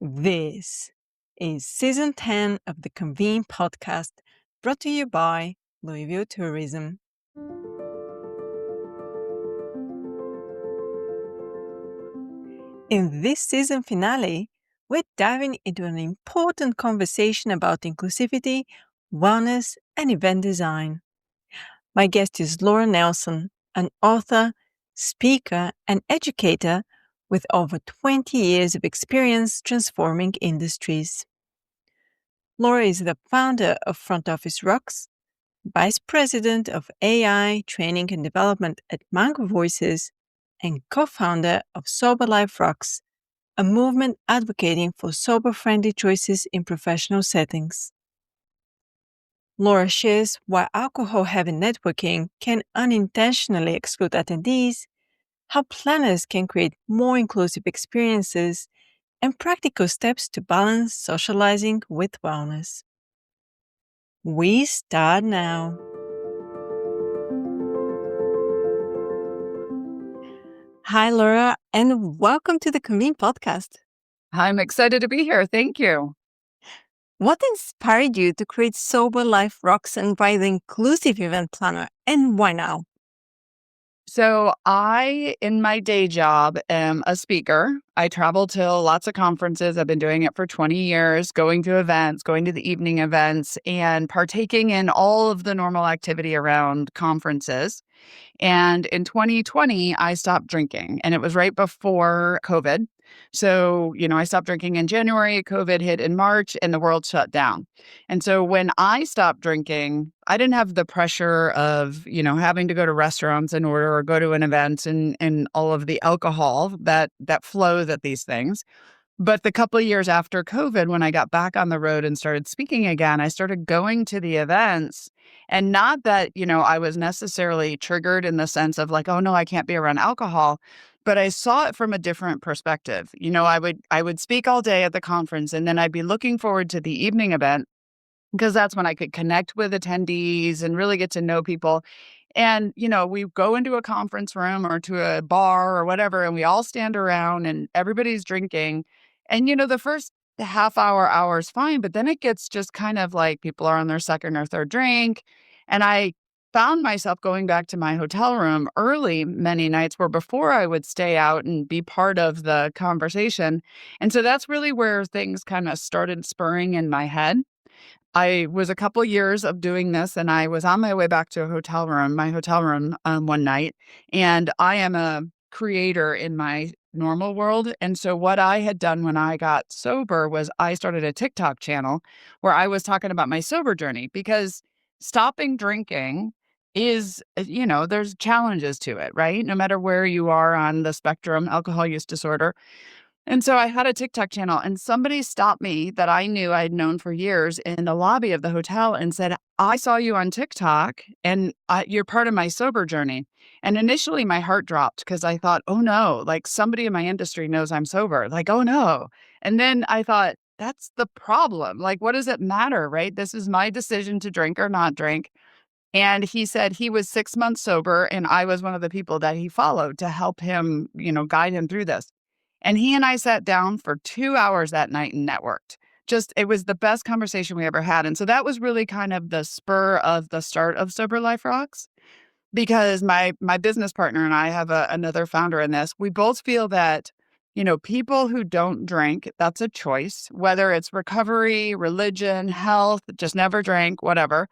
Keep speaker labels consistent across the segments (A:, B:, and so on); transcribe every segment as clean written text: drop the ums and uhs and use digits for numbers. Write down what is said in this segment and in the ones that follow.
A: This is Season 10 of the Convene podcast, brought to you by Louisville Tourism. In this season finale, we're diving into an important conversation about inclusivity, wellness, and event design. My guest is Laura Nelson, an author, speaker, and educator with over 20 years of experience transforming industries. Laura is the founder of Front Office Rocks, Vice President of AI Training and Development at Mango Voices, and co-founder of Sober Life Rocks, a movement advocating for sober-friendly choices in professional settings. Laura shares why alcohol-heavy networking can unintentionally exclude attendees, how planners can create more inclusive experiences, and practical steps to balance socializing with wellness. We start now. Hi, Laura, and welcome to the Convene podcast.
B: I'm excited to be here. Thank you.
A: What inspired you to create Sober Life Rocks and write the inclusive event planner, and why now?
B: So I, in my day job, am a speaker. I travel to lots of conferences. I've been doing it for 20 years, going to events, going to the evening events, and partaking in all of the normal activity around conferences. And in 2020, I stopped drinking, and it was right before COVID. So, I stopped drinking in January, COVID hit in March, and the world shut down. And so when I stopped drinking, I didn't have the pressure of, having to go to restaurants in order or go to an event and all of the alcohol that flows at these things. But the couple of years after COVID, when I got back on the road and started speaking again, I started going to the events. And not that, I was necessarily triggered in the sense of like, oh no, I can't be around alcohol. But I saw it from a different perspective. I would speak all day at the conference, and then I'd be looking forward to the evening event because that's when I could connect with attendees and really get to know people. And, we go into a conference room or to a bar or whatever, and we all stand around and everybody's drinking. And, the first hour is fine, but then it gets just kind of like people are on their second or third drink. And I found myself going back to my hotel room early many nights where before I would stay out and be part of the conversation. And so that's really where things kind of started spurring in my head. I was a couple years of doing this, and I was on my way back to my hotel room one night, and I am a creator in my normal world. And so what I had done when I got sober was I started a TikTok channel where I was talking about my sober journey, because stopping drinking is, there's challenges to it, right? No matter where you are on the spectrum, alcohol use disorder. And so I had a TikTok channel, and somebody stopped me that I knew I'd known for years in the lobby of the hotel and said, I saw you on TikTok and you're part of my sober journey. And initially my heart dropped because I thought, oh no, like somebody in my industry knows I'm sober. Like, oh no. And then I thought, that's the problem. Like, what does it matter, right? This is my decision to drink or not drink. And he said he was 6 months sober, and I was one of the people that he followed to help him, guide him through this. And he and I sat down for 2 hours that night and networked. It was the best conversation we ever had. And so that was really kind of the spur of the start of Sober Life Rocks, because my business partner and I have another founder in this. We both feel that, people who don't drink, that's a choice, whether it's recovery, religion, health, just never drank, whatever.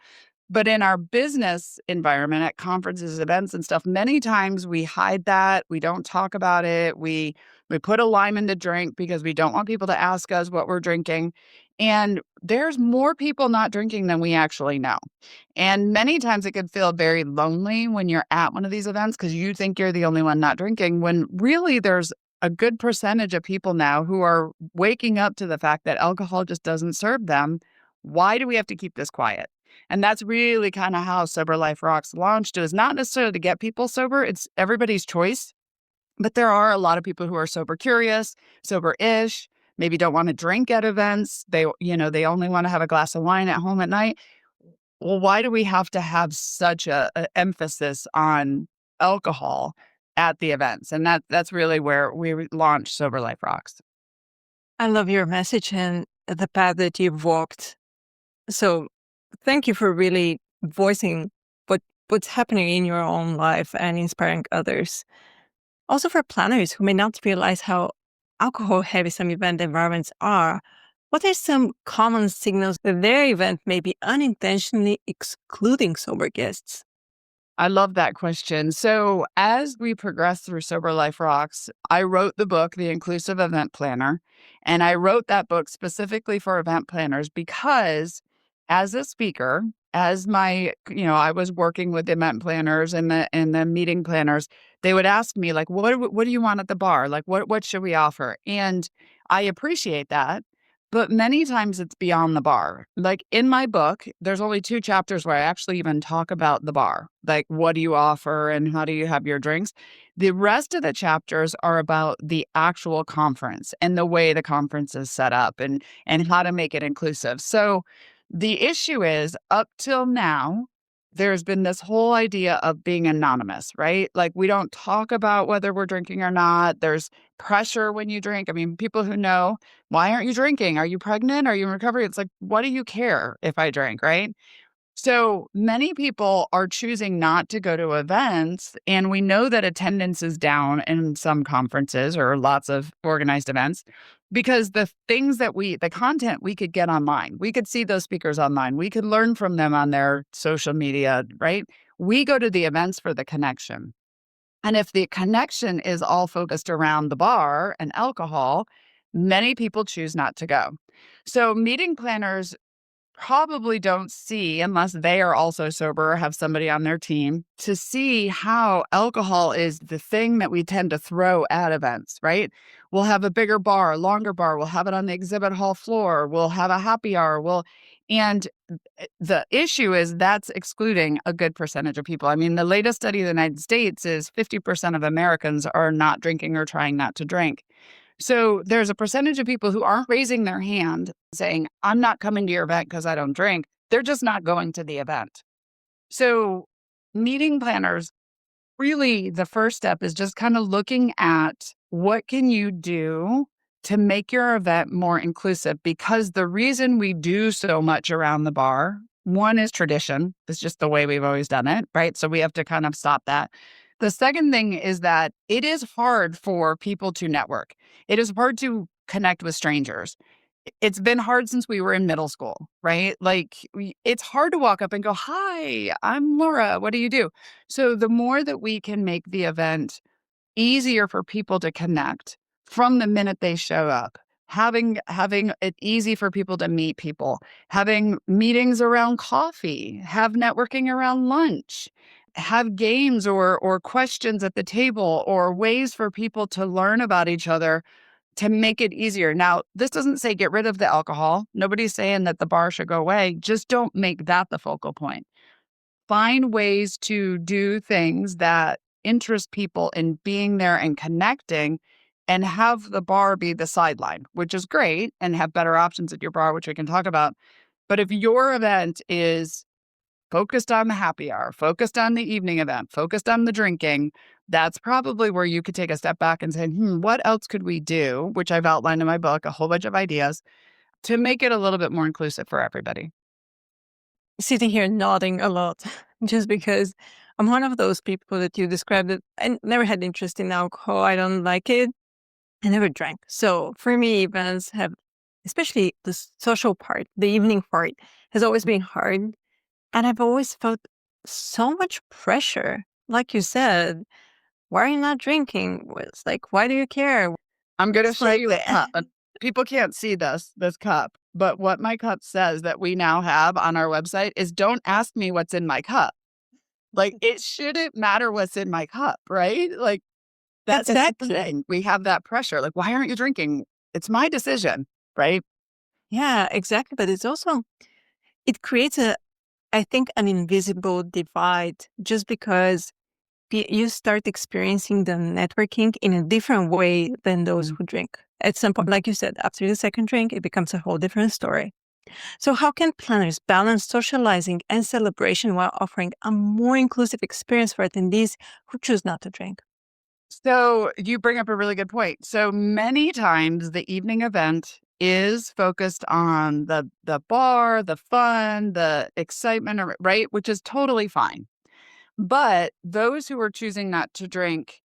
B: But in our business environment at conferences, events and stuff, many times we hide that. We don't talk about it. We put a lime in the drink because we don't want people to ask us what we're drinking. And there's more people not drinking than we actually know. And many times it can feel very lonely when you're at one of these events because you think you're the only one not drinking, when really there's a good percentage of people now who are waking up to the fact that alcohol just doesn't serve them. Why do we have to keep this quiet? And that's really kind of how Sober Life Rocks launched. It was not necessarily to get people sober. It's everybody's choice. But there are a lot of people who are sober curious, sober-ish, maybe don't want to drink at events. They only want to have a glass of wine at home at night. Well, why do we have to have such a emphasis on alcohol at the events? And that's really where we launched Sober Life Rocks.
A: I love your message and the path that you've walked. So thank you for really voicing what's happening in your own life and inspiring others. Also for planners who may not realize how alcohol-heavy some event environments are, what are some common signals that their event may be unintentionally excluding sober guests?
B: I love that question. So, as we progress through Sober Life Rocks, I wrote the book, The Inclusive Event Planner. And I wrote that book specifically for event planners because, as a speaker, I was working with event planners and the meeting planners. They would ask me, like, what do you want at the bar? Like, what should we offer? And I appreciate that. But many times it's beyond the bar. Like in my book, there's only 2 chapters where I actually even talk about the bar. Like, what do you offer and how do you have your drinks? The rest of the chapters are about the actual conference and the way the conference is set up and how to make it inclusive. So the issue is up till now, there's been this whole idea of being anonymous, right? Like we don't talk about whether we're drinking or not. There's pressure when you drink. I mean, people who know, why aren't you drinking? Are you pregnant? Are you in recovery? It's like, what do you care if I drink, right? So many people are choosing not to go to events, and we know that attendance is down in some conferences or lots of organized events because the content we could get online, we could see those speakers online, we could learn from them on their social media, right? We go to the events for the connection. And if the connection is all focused around the bar and alcohol, many people choose not to go. So meeting planners probably don't see, unless they are also sober or have somebody on their team, to see how alcohol is the thing that we tend to throw at events, right? We'll have a bigger bar, a longer bar, we'll have it on the exhibit hall floor, we'll have a happy hour, and the issue is that's excluding a good percentage of people. I mean, the latest study in the United States is 50% of Americans are not drinking or trying not to drink. So there's a percentage of people who aren't raising their hand saying, I'm not coming to your event because I don't drink. They're just not going to the event. So meeting planners, really the first step is just kind of looking at what can you do to make your event more inclusive, because the reason we do so much around the bar, one is tradition. It's just the way we've always done it, right? So we have to kind of stop that. The second thing is that it is hard for people to network. It is hard to connect with strangers. It's been hard since we were in middle school, right? Like it's hard to walk up and go, "Hi, I'm Laura. What do you do?" So the more that we can make the event easier for people to connect from the minute they show up, having it easy for people to meet people, having meetings around coffee, have networking around lunch, have games or questions at the table or ways for people to learn about each other to make it easier. Now, this doesn't say get rid of the alcohol. Nobody's saying that the bar should go away. Just don't make that the focal point. Find ways to do things that interest people in being there and connecting, and have the bar be the sideline, which is great, and have better options at your bar, which we can talk about. But if your event is focused on the happy hour, focused on the evening event, focused on the drinking, that's probably where you could take a step back and say, what else could we do? Which I've outlined in my book, a whole bunch of ideas to make it a little bit more inclusive for everybody.
A: Sitting here nodding a lot just because I'm one of those people that you described that I never had interest in alcohol. I don't like it. I never drank. So for me, events have, especially the social part, the evening part, has always been hard. And I've always felt so much pressure. Like you said, why are you not drinking? It's like, why do you care?
B: I'm going to
A: It's
B: show
A: like,
B: you a cup. And people can't see this cup, but what my cup says that we now have on our website is don't ask me what's in my cup. Like it shouldn't matter what's in my cup, right? Like that's the
A: exactly.
B: thing. We have that pressure. Like, why aren't you drinking? It's my decision, right?
A: Yeah, exactly. But it's also, it creates I think, an invisible divide just because you start experiencing the networking in a different way than those who drink. At some point, like you said, after the second drink, it becomes a whole different story. So how can planners balance socializing and celebration while offering a more inclusive experience for attendees who choose not to drink?
B: So you bring up a really good point. So many times the evening event is focused on the bar, the fun, the excitement, right? Which is totally fine. But those who are choosing not to drink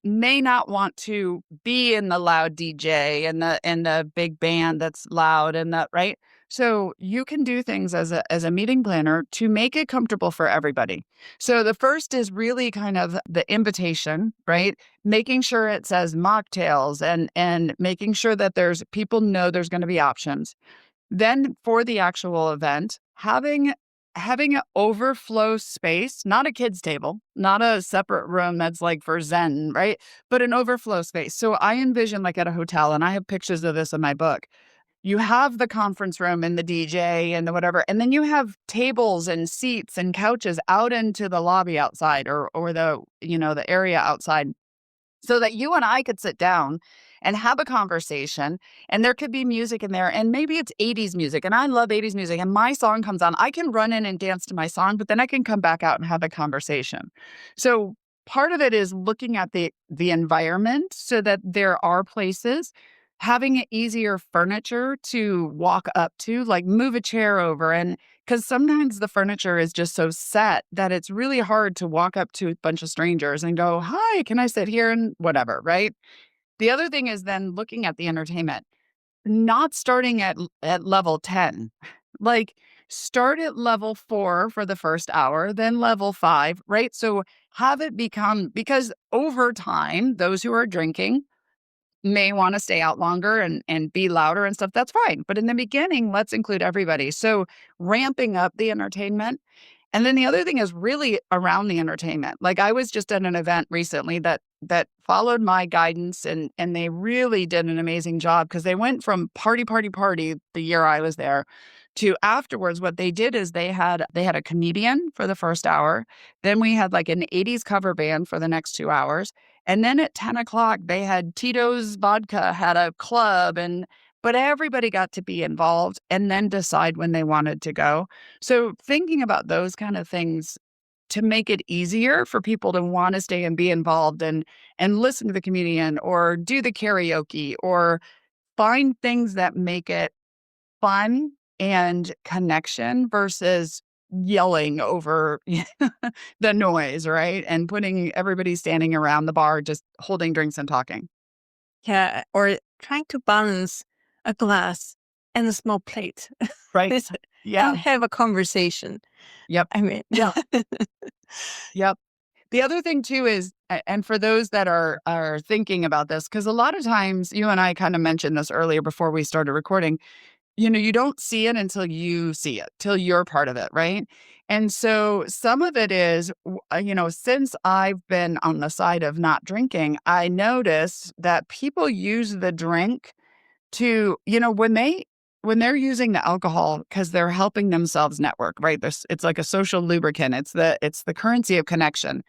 B: may not want to be in the loud DJ and the big band that's loud and that, right? So you can do things as a meeting planner to make it comfortable for everybody. So the first is really kind of the invitation, right? Making sure it says mocktails and making sure that there's people know there's going to be options. Then for the actual event, having an overflow space, not a kids table, not a separate room that's like for Zen, right? But an overflow space. So I envision like at a hotel, and I have pictures of this in my book. You have the conference room and the DJ and the whatever, and then you have tables and seats and couches out into the lobby outside or the, the area outside so that you and I could sit down and have a conversation, and there could be music in there, and maybe it's 80s music, and I love 80s music, and my song comes on. I can run in and dance to my song, but then I can come back out and have a conversation. So part of it is looking at the environment so that there are places, having easier furniture to walk up to, like move a chair over, and because sometimes the furniture is just so set that it's really hard to walk up to a bunch of strangers and go, "Hi, can I sit here?" and whatever, right? The other thing is then looking at the entertainment, not starting at level 10. Like, start at level 4 for the first hour, then level 5, right? So have it become, because over time, those who are drinking may wanna stay out longer and be louder and stuff, that's fine. But in the beginning, let's include everybody. So ramping up the entertainment, and then the other thing is really around the entertainment. Like, I was just at an event recently that followed my guidance, and they really did an amazing job because they went from party, party, party the year I was there to afterwards. What they did is they had a comedian for the first hour. Then we had like an 80s cover band for the next 2 hours. And then at 10 o'clock, they had Tito's Vodka had a club, but everybody got to be involved and then decide when they wanted to go. So thinking about those kind of things to make it easier for people to want to stay and be involved and listen to the comedian or do the karaoke or find things that make it fun and connection versus yelling over the noise, right? And putting everybody standing around the bar just holding drinks and talking.
A: Yeah, or trying to balance a glass and a small plate
B: Right.
A: and
B: Yeah.
A: have a conversation.
B: Yep.
A: I mean,
B: Yeah. Yep. The other thing too is, and for those that are thinking about this, because a lot of times you and I kind of mentioned this earlier before we started recording, you don't see it until you see it, till you're part of it, right? And so some of it is, since I've been on the side of not drinking, I notice that people use the drink to, when they're using the alcohol because they're helping themselves network, right? It's like a social lubricant. It's the currency of connection.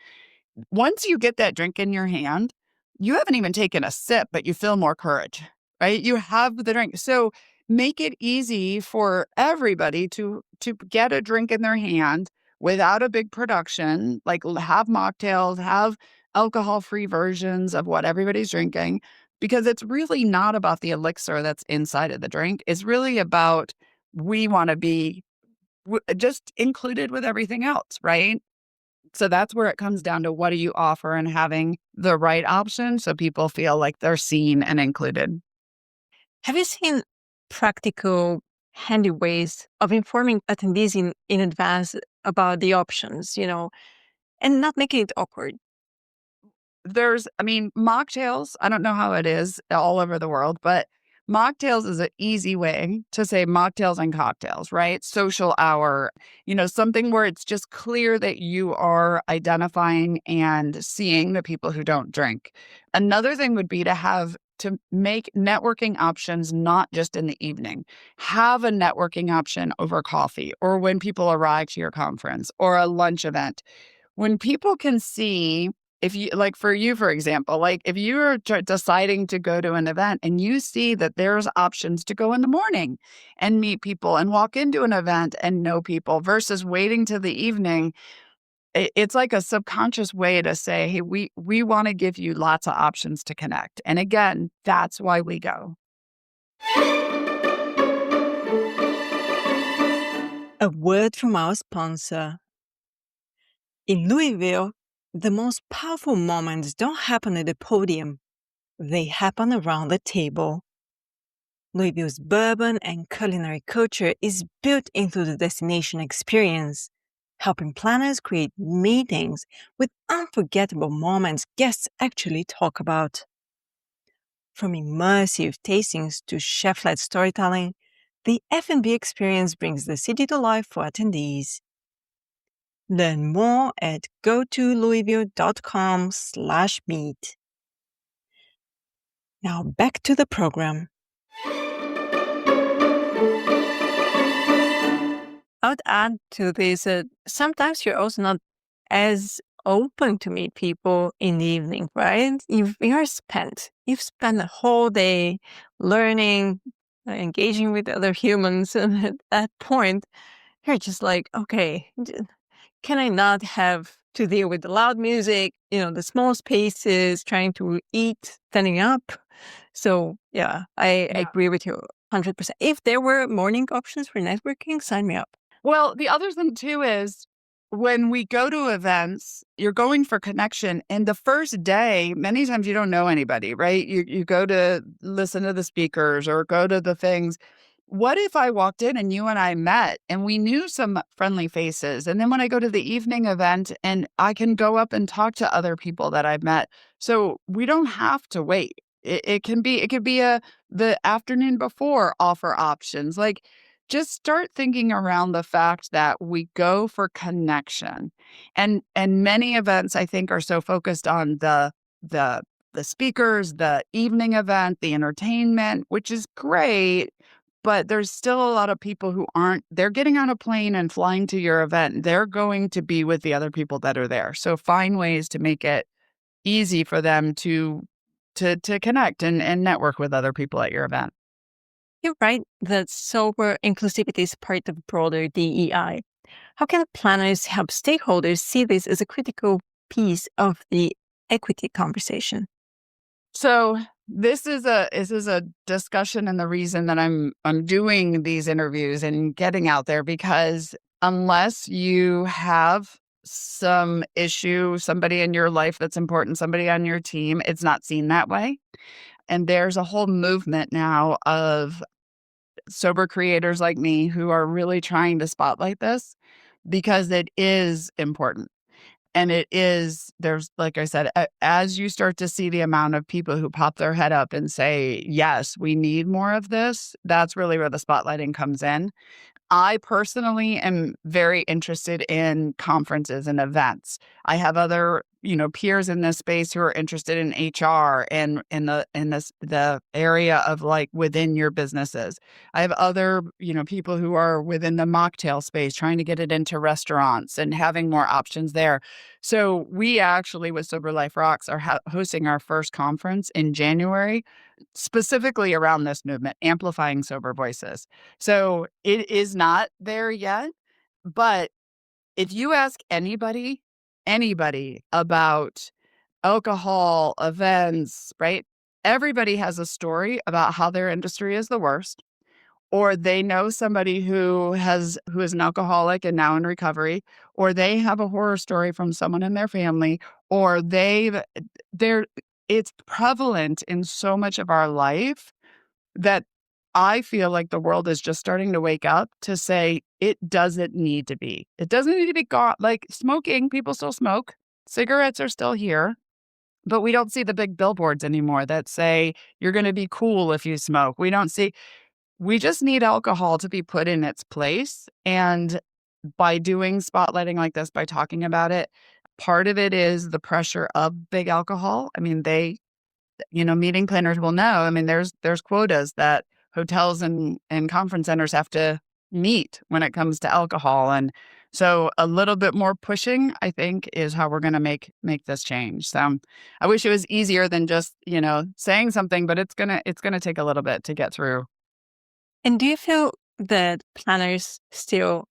B: Once you get that drink in your hand, you haven't even taken a sip, but you feel more courage, right? You have the drink. So make it easy for everybody to get a drink in their hand without a big production, like have mocktails, have alcohol-free versions of what everybody's drinking, because it's really not about the elixir that's inside of the drink. It's really about we want to be just included with everything else, right? So that's where it comes down to what do you offer and having the right option so people feel like they're seen and included.
A: have you seen practical, handy ways of informing attendees in advance about the options, and not making it awkward?
B: Mocktails, I don't know how it is all over the world, but mocktails is an easy way to say mocktails and cocktails, right? Social hour, something where it's just clear that you are identifying and seeing the people who don't drink. Another thing would be to make networking options not just in the evening. Have a networking option over coffee or when people arrive to your conference or a lunch event when people can see, if you like for you, for example, like if you're deciding to go to an event and you see that there's options to go in the morning and meet people and walk into an event and know people versus waiting till the evening, it's like a subconscious way to say, hey, we want to give you lots of options to connect. And again, that's why we go.
A: A word from our sponsor. In Louisville, the most powerful moments don't happen at the podium. They happen around the table. Louisville's bourbon and culinary culture is built into the destination experience, helping planners create meetings with unforgettable moments guests actually talk about. From immersive tastings to chef-led storytelling, the F&B experience brings the city to life for attendees. Learn more at gotolouisville.com/meet. Now back to the program. I would add to this that sometimes you're also not as open to meet people in the evening, right? You've spent the whole day learning, engaging with other humans, and at that point, you're just like, okay, can I not have to deal with the loud music, the small spaces, trying to eat, standing up? So yeah, I agree with you 100%. If there were morning options for networking, sign me up.
B: Well, the other thing too is when we go to events, you're going for connection. And the first day, many times you don't know anybody, right? You go to listen to the speakers or go to the things. What if I walked in and you and I met and we knew some friendly faces? And then when I go to the evening event and I can go up and talk to other people that I've met. So we don't have to wait. It could be the afternoon before offer options. Like just start thinking around the fact that we go for connection. And many events I think are so focused on the the speakers, the evening event, the entertainment, which is great, but there's still a lot of people who aren't. They're getting on a plane and flying to your event. They're going to be with the other people that are there. So find ways to make it easy for them to connect and network with other people at your event.
A: You're right that sober inclusivity is part of broader DEI. How can planners help stakeholders see this as a critical piece of the equity conversation?
B: So this is a discussion and the reason that I'm doing these interviews and getting out there because unless you have some issue, somebody in your life that's important, somebody on your team, it's not seen that way. And there's a whole movement now of sober creators like me who are really trying to spotlight this because it is important. And it is, there's, like I said, as you start to see the amount of people who pop their head up and say, yes, we need more of this, that's really where the spotlighting comes in. I personally am very interested in conferences and events. I have other, peers in this space who are interested in HR and the area of like within your businesses. I have other, people who are within the mocktail space trying to get it into restaurants and having more options there. So we actually with Sober Life Rocks are hosting our first conference in January, specifically around this movement, amplifying sober voices. So it is not there yet, but if you ask anybody about alcohol events, right? Everybody has a story about how their industry is the worst, or they know somebody who is an alcoholic and now in recovery, or they have a horror story from someone in their family, or they're it's prevalent in so much of our life that I feel like the world is just starting to wake up to say it doesn't need to be. It doesn't need to be gone. Like smoking, people still smoke. Cigarettes are still here, but we don't see the big billboards anymore that say you're going to be cool if you smoke. We just need alcohol to be put in its place. And by doing spotlighting like this, by talking about it, part of it is the pressure of big alcohol. I mean, meeting planners will know. I mean, there's quotas that hotels and conference centers have to meet when it comes to alcohol. And so a little bit more pushing, I think, is how we're gonna make this change. So I wish it was easier than just, saying something, but it's gonna take a little bit to get through.
A: And do you feel that planners still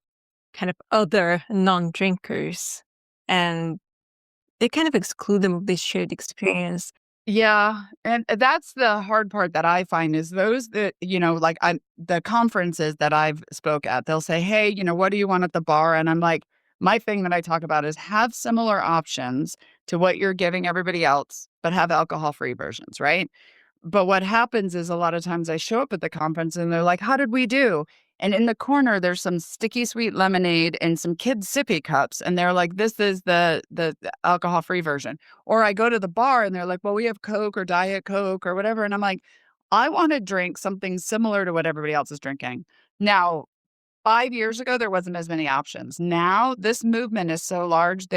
A: kind of other non-drinkers and they kind of exclude them of this shared experience.
B: Yeah, and that's the hard part that I find is those that, like the conferences that I've spoke at, they'll say, "Hey, what do you want at the bar?" And I'm like, my thing that I talk about is have similar options to what you're giving everybody else, but have alcohol-free versions, right? But what happens is a lot of times I show up at the conference and they're like, "How did we do?" And in the corner, there's some sticky sweet lemonade and some kids' sippy cups. And they're like, "This is the alcohol-free version." Or I go to the bar and they're like, "Well, we have Coke or Diet Coke or whatever." And I'm like, I want to drink something similar to what everybody else is drinking. Now, 5 years ago, there wasn't as many options. Now, this movement is so large,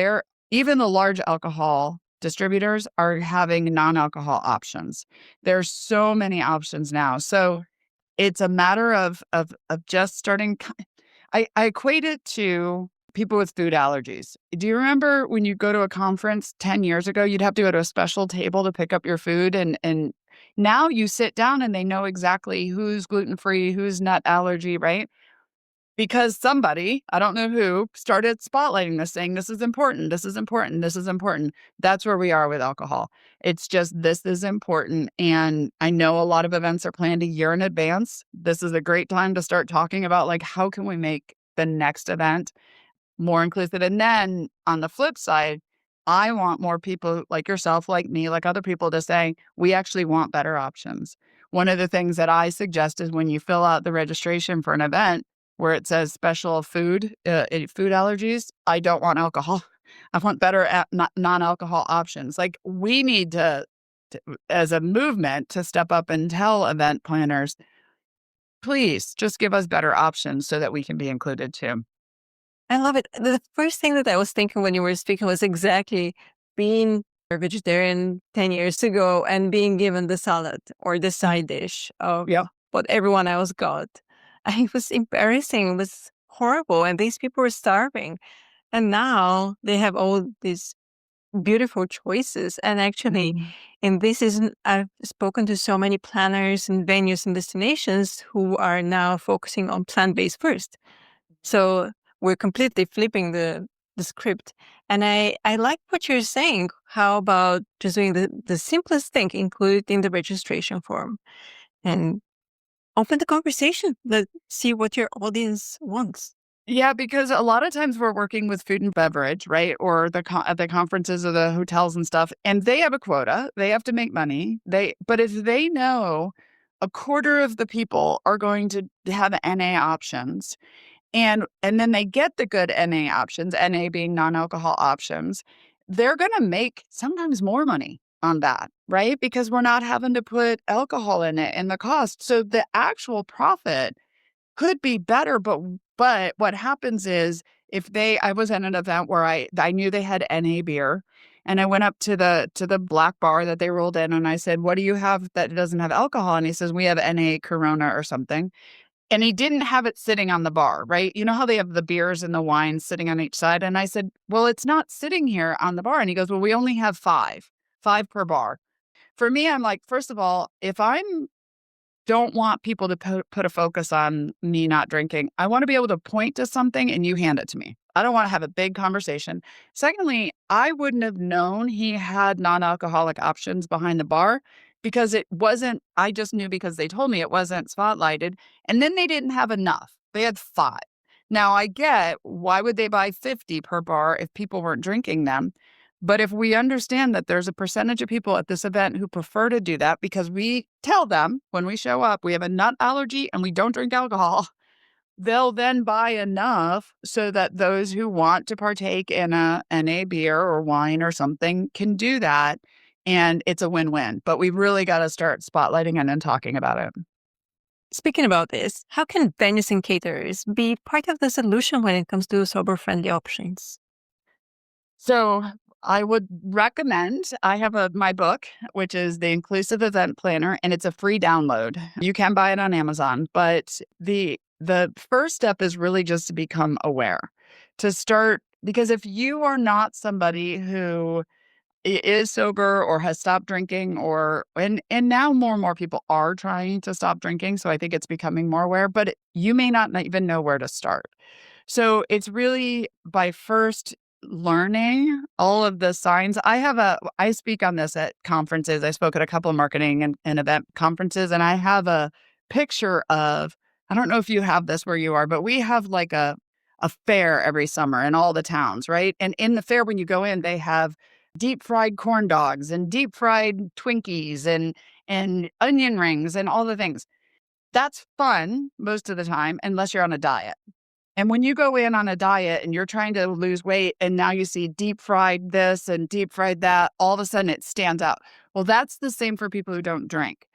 B: even the large alcohol distributors are having non-alcohol options. There's so many options now. So, it's a matter of just starting I equate it to people with food allergies. Do you remember when you go to a conference 10 years ago, you'd have to go to a special table to pick up your food, and now you sit down and they know exactly who's gluten-free, who's nut allergy, right? Because somebody, I don't know who, started spotlighting this, saying, "This is important, this is important, this is important." That's where we are with alcohol. It's just, this is important, and I know a lot of events are planned a year in advance. This is a great time to start talking about, like, how can we make the next event more inclusive? And then on the flip side, I want more people like yourself, like me, like other people to say, we actually want better options. One of the things that I suggest is when you fill out the registration for an event where it says special food allergies, I don't want alcohol. I want better non-alcohol options. Like we need to, as a movement, to step up and tell event planners, please just give us better options so that we can be included too.
A: I love it. The first thing that I was thinking when you were speaking was exactly being a vegetarian 10 years ago and being given the salad or the side dish of
B: Yeah.
A: what everyone else got. It was embarrassing. It was horrible. And these people were starving. And now they have all these beautiful choices. And actually,
B: Mhm.
A: in this season, I've spoken to so many planners and venues and destinations who are now focusing on plant-based first. So we're completely flipping the script. And I like what you're saying. How about just doing the simplest thing, include it in the registration form and open the conversation. Let's see what your audience wants.
B: Yeah, because a lot of times we're working with food and beverage, right? Or at the conferences or the hotels and stuff, and they have a quota. They have to make money. But if they know a quarter of the people are going to have NA options, and then they get the good NA options, NA being non-alcohol options, they're going to make sometimes more money on that, right? Because we're not having to put alcohol in it and the cost. So the actual profit could be better, but what happens is if I was at an event where I knew they had NA beer, and I went up to the black bar that they rolled in and I said, "What do you have that doesn't have alcohol?" And he says, "We have NA Corona or something." And he didn't have it sitting on the bar, right? You know how they have the beers and the wines sitting on each side? And I said, "Well, it's not sitting here on the bar." And he goes, "Well, we only have five per bar." For me, I'm like, first of all, if I'm don't want people to put a focus on me not drinking. I want to be able to point to something and you hand it to me. I don't want to have a big conversation. Secondly, I wouldn't have known he had non-alcoholic options behind the bar because it wasn't, I just knew because they told me it wasn't spotlighted. And then they didn't have enough. They had five. Now I get why would they buy 50 per bar if people weren't drinking them? But if we understand that there's a percentage of people at this event who prefer to do that because we tell them when we show up, we have a nut allergy and we don't drink alcohol, they'll then buy enough so that those who want to partake in a beer or wine or something can do that. And it's a win-win. But we've really got to start spotlighting and then talking about it.
A: Speaking about this, how can venues and caterers be part of the solution when it comes to sober-friendly options?
B: So I would recommend I have my book, which is the Inclusive Event Planner, and it's a free download. You can buy it on Amazon, but the first step is really just to become aware, to start because if you are not somebody who is sober or has stopped drinking and now more and more people are trying to stop drinking, so I think it's becoming more aware, but you may not even know where to start. So it's really by first learning all of the signs. I speak on this at conferences. I spoke at a couple of marketing and event conferences, and I have a picture of, I don't know if you have this where you are, but we have like a fair every summer in all the towns, right? And in the fair, when you go in, they have deep fried corn dogs and deep fried Twinkies and onion rings and all the things. That's fun most of the time, unless you're on a diet. And when you go in on a diet and you're trying to lose weight and now you see deep fried this and deep fried that, all of a sudden it stands out. Well, that's the same for people who don't drink.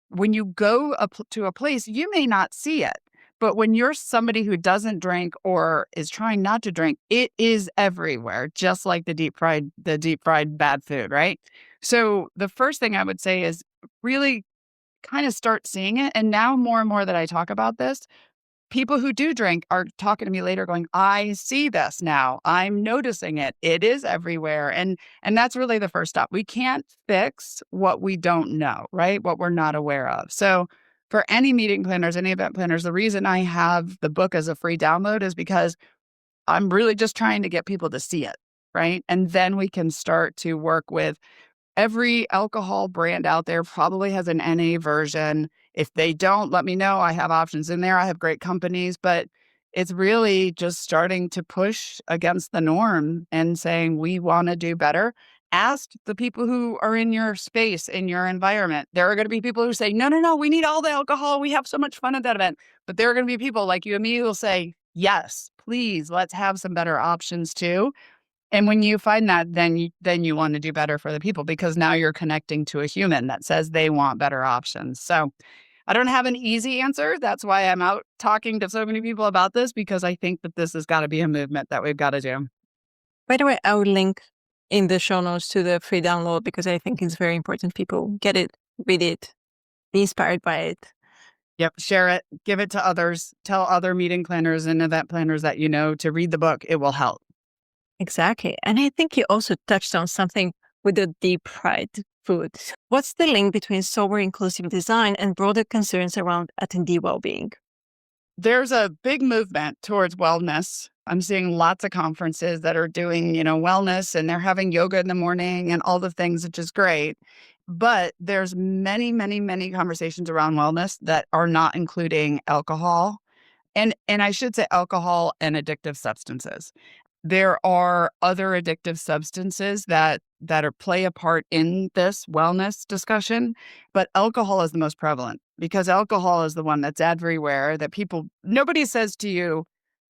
B: When you go to a place, you may not see it. But when you're somebody who doesn't drink or is trying not to drink, it is everywhere, just like the deep fried bad food, right? So the first thing I would say is really kind of start seeing it. And now more and more that I talk about this, people who do drink are talking to me later going, I see this now. I'm noticing it. It is everywhere. And that's really the first step. We can't fix what we don't know, right? What we're not aware of. So for any meeting planners, any event planners, the reason I have the book as a free download is because I'm really just trying to get people to see it, right? And then we can start to work with every alcohol brand out there probably has an NA version. If they don't, let me know. I have options in there. I have great companies, but it's really just starting to push against the norm and saying, we want to do better. Ask the people who are in your space, in your environment. There are going to be people who say, no, no, no, we need all the alcohol. We have so much fun at that event. But there are going to be people like you and me who will say, yes, please, let's have some better options too. And when you find that, then you want to do better for the people because now you're connecting to a human that says they want better options. So I don't have an easy answer. That's why I'm out talking to so many people about this, because I think that this has got to be a movement that we've got to do.
A: By the way, I will link in the show notes to the free download because I think it's very important people get it, read it, be inspired by it.
B: Yep. Share it, give it to others, tell other meeting planners and event planners that you know to read the book. It will help.
A: Exactly. And I think you also touched on something with the deep fried food. What's the link between sober inclusive design and broader concerns around attendee well-being?
B: There's a big movement towards wellness. I'm seeing lots of conferences that are doing, wellness, and they're having yoga in the morning and all the things, which is great. But there's many, many, many conversations around wellness that are not including alcohol. And I should say alcohol and addictive substances. There are other addictive substances that play a part in this wellness discussion, but alcohol is the most prevalent because alcohol is the one that's everywhere that nobody says to you,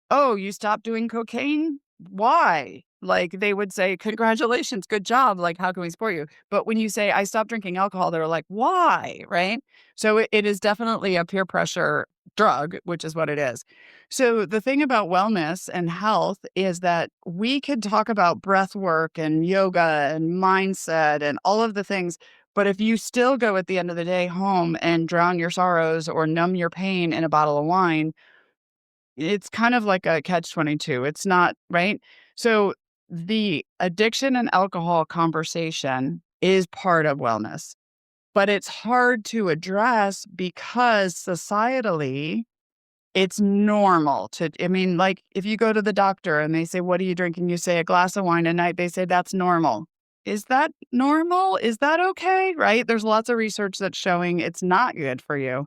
B: oh, you stopped doing cocaine? Why? Like they would say, congratulations, good job. Like, how can we support you? But when you say, I stopped drinking alcohol, they're like, why? Right? So it is definitely a peer pressure drug, which is what it is. So the thing about wellness and health is that we could talk about breath work and yoga and mindset and all of the things. But if you still go at the end of the day home and drown your sorrows or numb your pain in a bottle of wine, it's kind of like a catch-22. It's not, right? So the addiction and alcohol conversation is part of wellness, but it's hard to address because societally, it's normal like if you go to the doctor and they say, what are you drinking? You say a glass of wine a night. They say that's normal. Is that normal? Is that okay? Right? There's lots of research that's showing it's not good for you.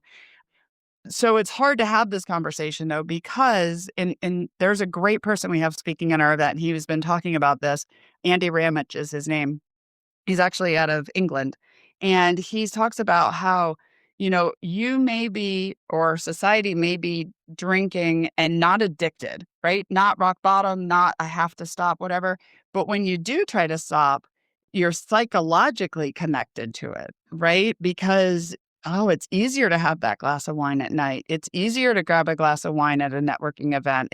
B: So it's hard to have this conversation though, because and there's a great person we have speaking in our event. And he's been talking about this. Andy Ramage is his name. He's actually out of England. And he talks about how, you may be, or society may be drinking and not addicted, right? Not rock bottom, not I have to stop, whatever. But when you do try to stop, you're psychologically connected to it, right? Because it's easier to have that glass of wine at night. It's easier to grab a glass of wine at a networking event.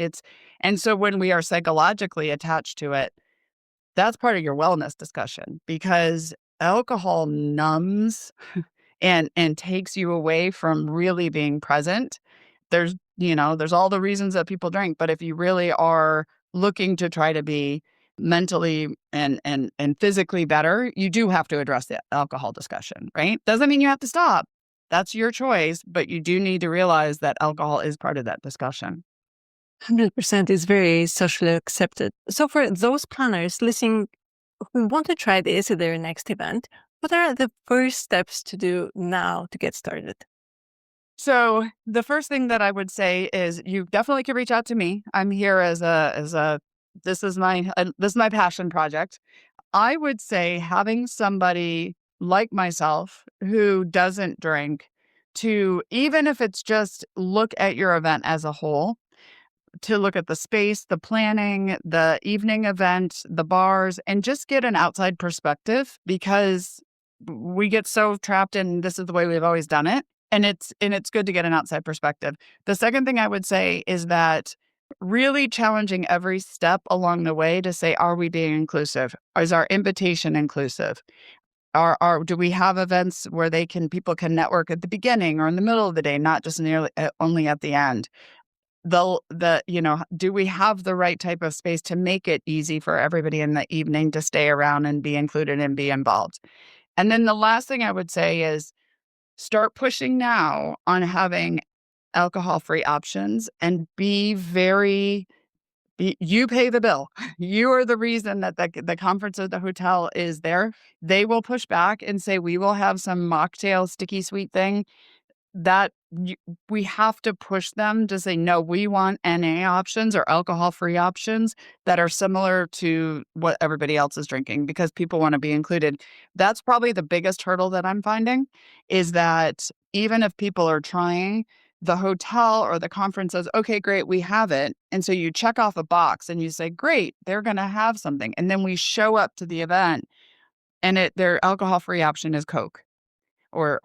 B: And so when we are psychologically attached to it, that's part of your wellness discussion because alcohol numbs and takes you away from really being present. There's all the reasons that people drink, but if you really are looking to try to be mentally and physically better, you do have to address the alcohol discussion, right? Doesn't mean you have to stop. That's your choice, but you do need to realize that alcohol is part of that discussion.
A: 100% is very socially accepted. So for those planners listening who want to try this at their next event, what are the first steps to do now to get started?
B: So the first thing that I would say is you definitely can reach out to me. I'm here as a this is my passion project. I would say having somebody like myself who doesn't drink to, even if it's just look at your event as a whole, to look at the space, the planning, the evening event, the bars, and just get an outside perspective because we get so trapped in this is the way we've always done it. And it's good to get an outside perspective. The second thing I would say is that really challenging every step along the way to say, are we being inclusive? Is our invitation inclusive? Do we have events where people can network at the beginning or in the middle of the day, not just nearly only at the end? Do we have the right type of space to make it easy for everybody in the evening to stay around and be included and be involved? And then the last thing I would say is start pushing now on having alcohol-free options and you pay the bill. You are the reason that the conference or the hotel is there. They will push back and say, we will have some mocktail sticky sweet thing that we have to push them to say, no, we want NA options or alcohol-free options that are similar to what everybody else is drinking because people want to be included. That's probably the biggest hurdle that I'm finding is that even if people are trying, the hotel or the conference says, okay, great, we have it. And so you check off a box and you say, great, they're going to have something. And then we show up to the event and their alcohol-free option is Coke or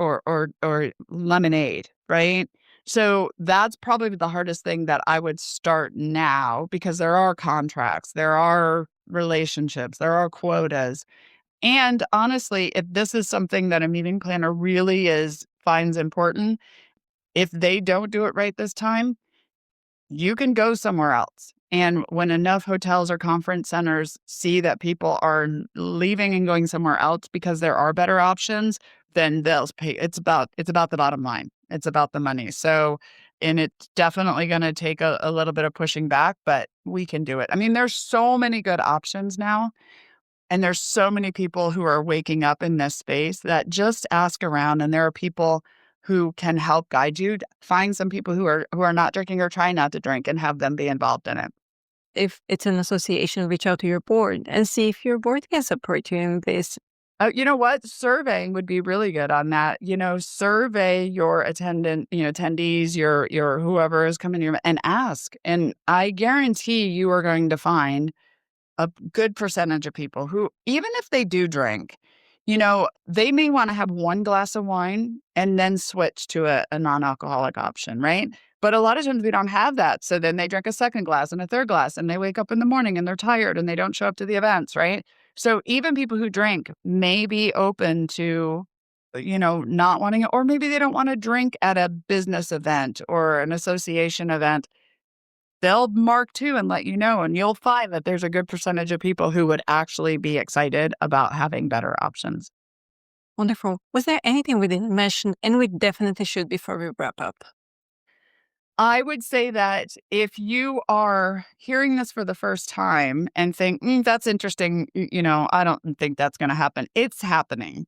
B: lemonade, right? So that's probably the hardest thing that I would start now because there are contracts, there are relationships, there are quotas. And honestly, if this is something that a meeting planner really finds important, if they don't do it right this time, you can go somewhere else. And when enough hotels or conference centers see that people are leaving and going somewhere else because there are better options, then they'll pay. It's about the bottom line. It's about the money. So, and it's definitely going to take a little bit of pushing back, but we can do it. I mean, there's so many good options now. And there's so many people who are waking up in this space that just ask around and there are people who can help guide you. Find some people who are not drinking or trying not to drink and have them be involved in it.
A: If it's an association, reach out to your board and see if your board can support you in this.
B: You know what? Surveying would be really good on that. Survey your attendees, your whoever is coming to your and ask. And I guarantee you are going to find a good percentage of people who, even if they do drink, they may want to have one glass of wine and then switch to a non-alcoholic option, right? But a lot of times we don't have that. So then they drink a second glass and a third glass and they wake up in the morning and they're tired and they don't show up to the events, right? So even people who drink may be open to, not wanting it, or maybe they don't want to drink at a business event or an association event. They'll mark too and let you know, and you'll find that there's a good percentage of people who would actually be excited about having better options.
A: Wonderful. Was there anything we didn't mention, and we definitely should before we wrap up?
B: I would say that if you are hearing this for the first time and think, that's interesting, I don't think that's going to happen. It's happening.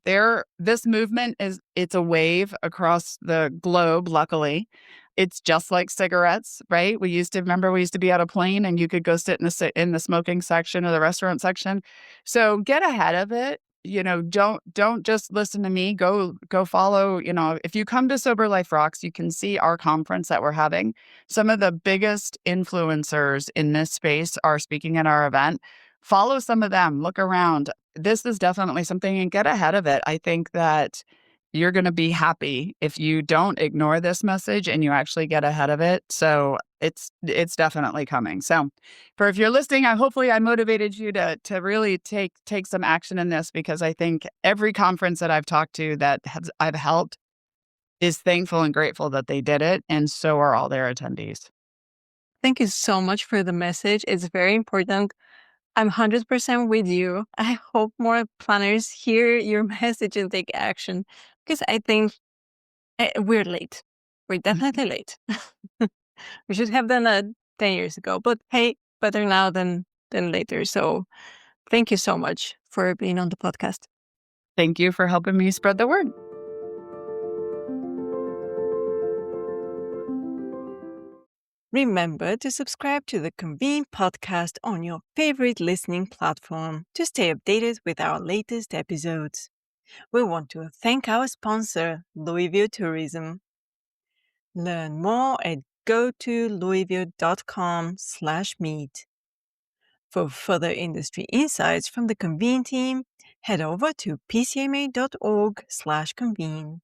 B: This movement it's a wave across the globe, luckily. It's just like cigarettes, right? We used to be on a plane and you could go sit in the smoking section or the restaurant section. So get ahead of it. Don't just listen to me. Go follow, if you come to Sober Life Rocks, you can see our conference that we're having. Some of the biggest influencers in this space are speaking at our event. Follow some of them, look around. This is definitely something and get ahead of it. I think that you're going to be happy if you don't ignore this message and you actually get ahead of it. So it's definitely coming. So if you're listening, hopefully I motivated you to really take some action in this because I think every conference that I've talked to I've helped is thankful and grateful that they did it. And so are all their attendees.
A: Thank you so much for the message. It's very important. I'm 100% with you. I hope more planners hear your message and take action because I think we're late. We're definitely late. We should have done a 10 years ago. But hey, better now than later. So thank you so much for being on the podcast.
B: Thank you for helping me spread the word.
A: Remember to subscribe to the Convene podcast on your favorite listening platform to stay updated with our latest episodes. We want to thank our sponsor, Louisville Tourism. Learn more at go-to-louisville.com/meet. For further industry insights from the Convene team, head over to pcma.org/convene.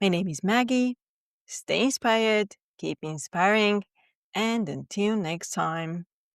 A: My name is Maggie. Stay inspired, keep inspiring, and until next time.